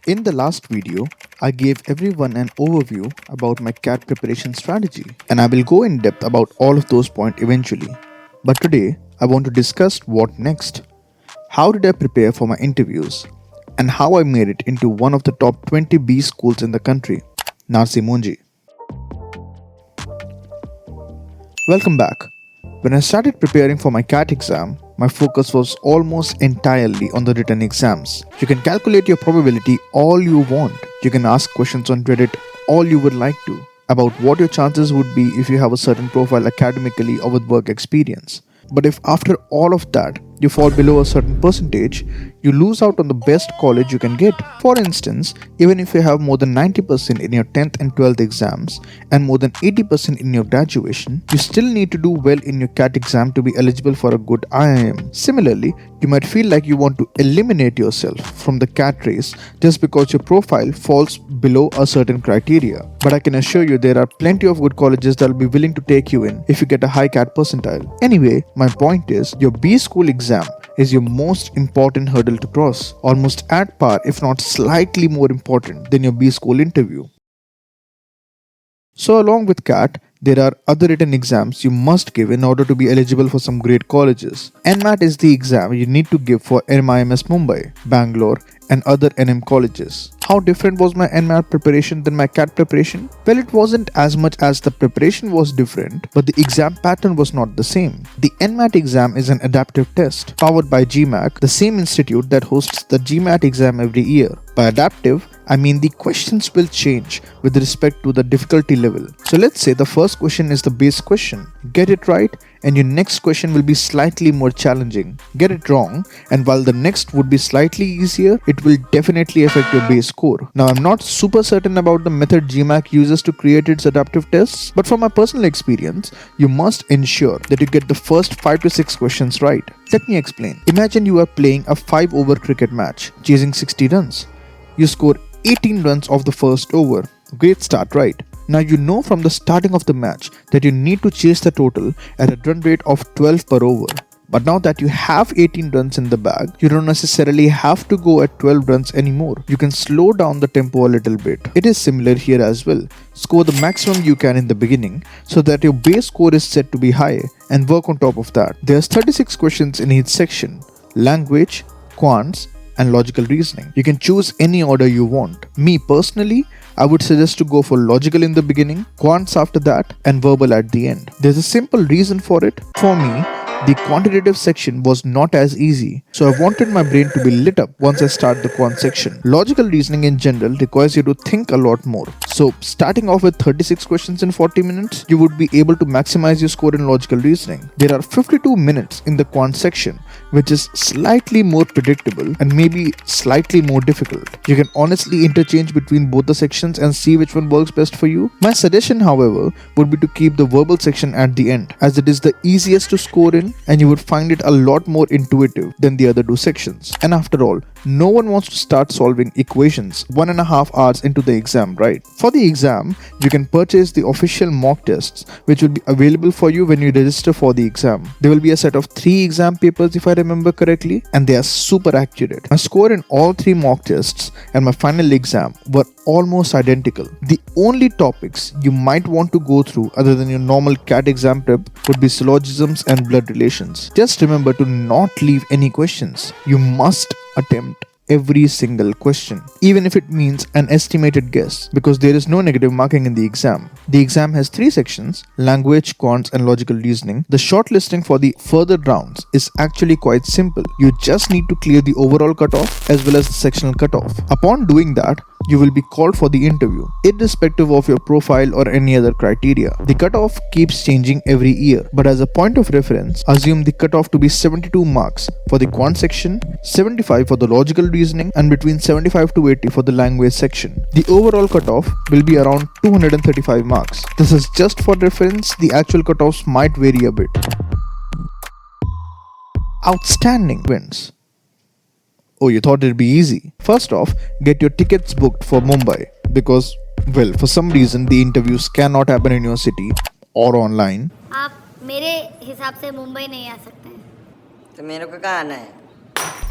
In the last video, I gave everyone an overview about my CAT preparation strategy, and I will go in depth about all of those points eventually. But today, I want to discuss what next. How did I prepare for my interviews? And how I made it into one of the top 20 B schools in the country, Narsee Monjee. Welcome back. When I started preparing for my CAT exam, my focus was almost entirely on the written exams. You can calculate your probability all you want. You can ask questions on Reddit all you would like to about what your chances would be if you have a certain profile academically or with work experience. But if after all of that, you fall below a certain percentage, you lose out on the best college you can get. For instance, even if you have more than 90% in your 10th and 12th exams and more than 80% in your graduation, you still need to do well in your CAT exam to be eligible for a good IIM. Similarly, you might feel like you want to eliminate yourself from the CAT race just because your profile falls below a certain criteria. But I can assure you there are plenty of good colleges that will be willing to take you in if you get a high CAT percentile. Anyway, my point is, your B school exam is your most important hurdle to cross, almost at par if not slightly more important than your B school interview. So along with CAT, there are other written exams you must give in order to be eligible for some great colleges. NMAT is the exam you need to give for NMIMS Mumbai, Bangalore and other NM colleges. How different was my NMAT preparation than my CAT preparation? Well, it wasn't as much as the preparation was different, but the exam pattern was not the same. The NMAT exam is an adaptive test powered by GMAC, the same institute that hosts the GMAT exam every year. By adaptive, I mean the questions will change with respect to the difficulty level. So let's say the first question is the base question. Get it right and your next question will be slightly more challenging. Get it wrong and while the next would be slightly easier, it will definitely affect your base score. Now I'm not super certain about the method GMAC uses to create its adaptive tests, but from my personal experience, you must ensure that you get the first 5 to 6 questions right. Let me explain. Imagine you are playing a 5-over cricket match, chasing 60 runs. You score 18 runs off the first over. Great start, right? Now you know from the starting of the match that you need to chase the total at a run rate of 12 per over. But now that you have 18 runs in the bag, you don't necessarily have to go at 12 runs anymore. You can slow down the tempo a little bit. It is similar here as well. Score the maximum you can in the beginning so that your base score is set to be high and work on top of that. There's 36 questions in each section: language, quants, and logical reasoning. You can choose any order you want. Me personally, I would suggest to go for logical in the beginning, quants after that, and verbal at the end. There's a simple reason for it. For me, the quantitative section was not as easy, so I wanted my brain to be lit up once I start the quant section. Logical reasoning in general requires you to think a lot more. So starting off with 36 questions in 40 minutes, you would be able to maximize your score in logical reasoning. There are 52 minutes in the quant section, which is slightly more predictable and maybe slightly more difficult. You can honestly interchange between both the sections and see which one works best for you. My suggestion, however, would be to keep the verbal section at the end, as it is the easiest to score in and you would find it a lot more intuitive than the other two sections. And after all, no one wants to start solving equations 1.5 hours into the exam, right? For the exam, you can purchase the official mock tests, which will be available for you when you register for the exam. There will be a set of 3 exam papers if I remember correctly, and they are super accurate. My score in all 3 mock tests and my final exam were almost identical. The only topics you might want to go through other than your normal CAT exam prep would be syllogisms and blood relations. Just remember to not leave any questions. You must attempt every single question, even if it means an estimated guess, because there is no negative marking in the exam. The exam has 3 sections: language, quants and logical reasoning. The shortlisting for the further rounds is actually quite simple. You just need to clear the overall cutoff as well as the sectional cutoff. Upon doing that, you will be called for the interview, irrespective of your profile or any other criteria. The cutoff keeps changing every year, but as a point of reference, assume the cutoff to be 72 marks for the quant section, 75 for the logical reasoning, and between 75 to 80 for the language section. The overall cutoff will be around 235 marks. This is just for reference, the actual cutoffs might vary a bit. Outstanding wins. Oh, you thought it'd be easy? First off, get your tickets booked for Mumbai because, well, for some reason the interviews cannot happen in your city or online. आप मेरे हिसाब से मुंबई नहीं आ सकते हैं। तो मेरे को कहाँ आना है?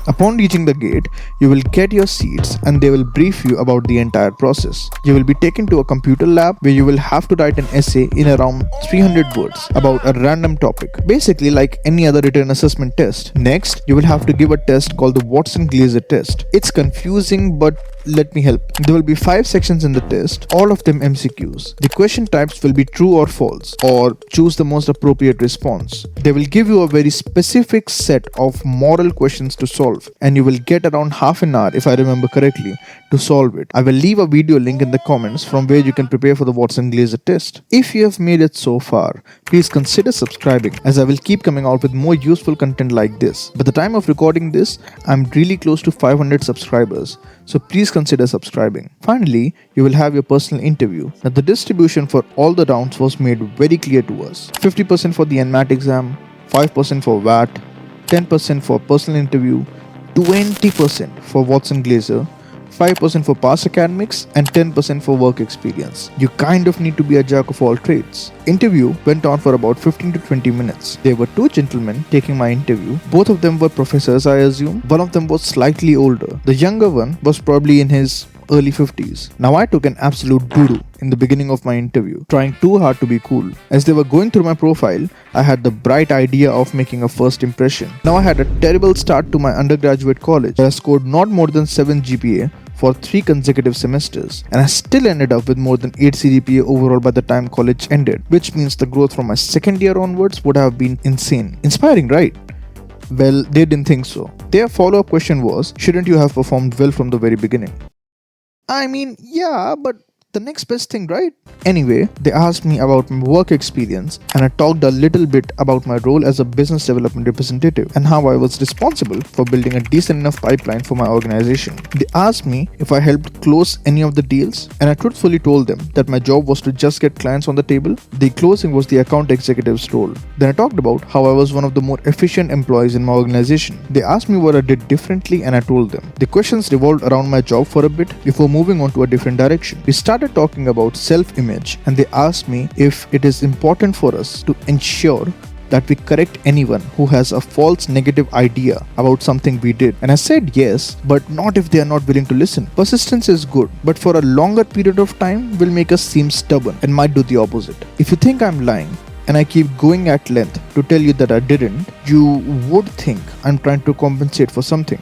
Upon reaching the gate, you will get your seats and they will brief you about the entire process. You will be taken to a computer lab where you will have to write an essay in around 300 words about a random topic, basically like any other written assessment test. Next, you will have to give a test called the Watson-Glaser test. It's confusing, but let me help. There will be 5 sections in the test, all of them MCQs. The question types will be true or false, or choose the most appropriate response. They will give you a very specific set of moral questions to solve, and you will get around half an hour, if I remember correctly, to solve it. I will leave a video link in the comments from where you can prepare for the Watson-Glaser test. If you have made it so far, please consider subscribing, as I will keep coming out with more useful content like this. By the time of recording this, I'm really close to 500 subscribers, so please consider subscribing. Finally, you will have your personal interview. Now, the distribution for all the rounds was made very clear to us. 50% for the NMAT exam, 5% for VAT, 10% for personal interview, 20% for Watson-Glaser, 5% for past academics, and 10% for work experience. You kind of need to be a jack of all trades. Interview went on for about 15 to 20 minutes. There were 2 gentlemen taking my interview. Both of them were professors, I assume. One of them was slightly older. The younger one was probably in his early 50s. Now, I took an absolute doo-doo in the beginning of my interview, trying too hard to be cool. As they were going through my profile, I had the bright idea of making a first impression. Now, I had a terrible start to my undergraduate college. I scored not more than 7 GPA for 3 consecutive semesters, and I still ended up with more than 8 CGPA overall by the time college ended, which means the growth from my second year onwards would have been insane. Inspiring, right? Well, they didn't think so. Their follow-up question was, shouldn't you have performed well from the very beginning? I mean, yeah, but the next best thing, right? Anyway, they asked me about my work experience, and I talked a little bit about my role as a business development representative and how I was responsible for building a decent enough pipeline for my organization. They asked me if I helped close any of the deals, and I truthfully told them that my job was to just get clients on the table. The closing was the account executive's role. Then I talked about how I was one of the more efficient employees in my organization. They asked me what I did differently, and I told them. The questions revolved around my job for a bit before moving on to a different direction. We started talking about self-image, and they asked me if it is important for us to ensure that we correct anyone who has a false negative idea about something we did. And I said yes, but not if they are not willing to listen. Persistence is good, but for a longer period of time will make us seem stubborn and might do the opposite. If you think I'm lying and I keep going at length to tell you that I didn't, you would think I'm trying to compensate for something,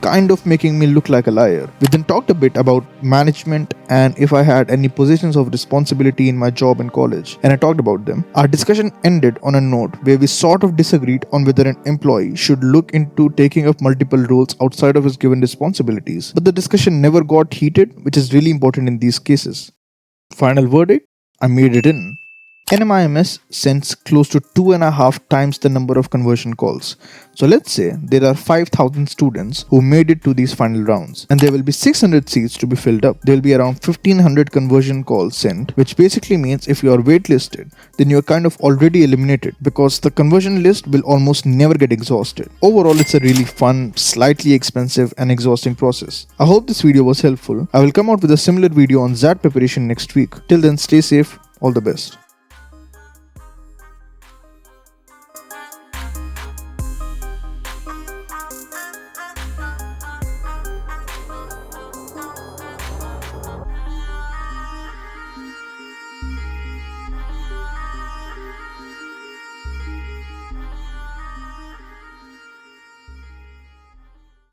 kind of making me look like a liar. We then talked a bit about management and if I had any positions of responsibility in my job in college, and I talked about them. Our discussion ended on a note where we sort of disagreed on whether an employee should look into taking up multiple roles outside of his given responsibilities, but the discussion never got heated, which is really important in these cases. Final verdict, I made it in. NMIMS sends close to 2.5 times the number of conversion calls. So let's say there are 5,000 students who made it to these final rounds, and there will be 600 seats to be filled up. There will be around 1,500 conversion calls sent, which basically means if you are waitlisted, then you are kind of already eliminated because the conversion list will almost never get exhausted. Overall, it's a really fun, slightly expensive and exhausting process. I hope this video was helpful. I will come out with a similar video on XAT preparation next week. Till then, stay safe. All the best.